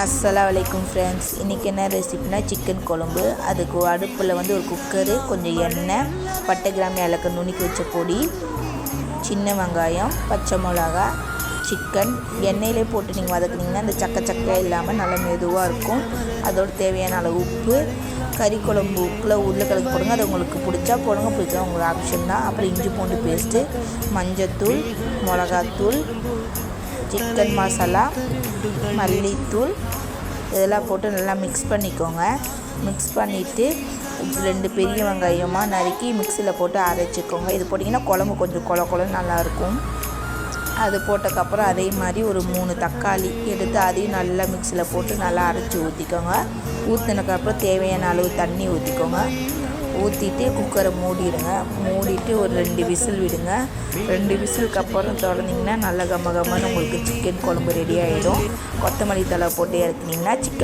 அஸ்ஸலாமு அலைக்கும் ஃப்ரெண்ட்ஸ். இன்றைக்கி என்ன ரெசிபினா சிக்கன் குழம்பு. அதுக்கு அடுப்பில் வந்து ஒரு குக்கரு, கொஞ்சம் எண்ணெய், பட்டை கிராம்பு ஏலக்காய் நுணுக்கி வச்ச பொடி, சின்ன வெங்காயம், பச்சை மிளகா, சிக்கன் எண்ணெயிலே போட்டு நீங்கள் வதக்குனீங்கன்னா அந்த சக்கையாக இல்லாமல் நல்லா மெதுவாக இருக்கும். அதோட தேவையான அளவு உப்பு, கறி குழம்பு உப்பில் உருளைக்கிழங்கு போடுங்க. அது உங்களுக்கு பிடிச்சா போடுங்க, பிடிச்சா உங்களுக்கு ஆப்ஷன் தான். அப்புறம் இஞ்சி பூண்டு பேஸ்ட்டு, மஞ்சத்தூள், மிளகாத்தூள், சிக்கன் மசாலா, மல்லித்தூள் இதெல்லாம் போட்டு நல்லா மிக்ஸ் பண்ணிக்கோங்க. மிக்ஸ் பண்ணிவிட்டு 2 பெரிய வெங்காயமாக நறுக்கி மிக்சியில் போட்டு அரைச்சிக்கோங்க. இது போட்டிங்கன்னா குழம்பு கொஞ்சம் கொலன்னு நல்லாயிருக்கும். அது போட்டதுக்கப்புறம் அதே மாதிரி ஒரு 3 தக்காளி எடுத்து அதையும் நல்லா மிக்சியில் போட்டு நல்லா அரைச்சி ஊற்றிக்கோங்க. ஊற்றினதுக்கப்புறம் தேவையான அளவு தண்ணி ஊற்றிக்கோங்க. ஊற்றிட்டு குக்கரை மூடிடுங்க. மூடிட்டு ஒரு 2 விசில் விடுங்க. 2 விசிலுக்கு அப்புறம் திறந்தீங்கன்னா நல்லா கம்மன்னு உங்களுக்கு சிக்கன் குழம்பு ரெடி ஆகிடும். கொத்தமல்லி தழை போட்டு இறக்குனீங்கன்னா சிக்கன்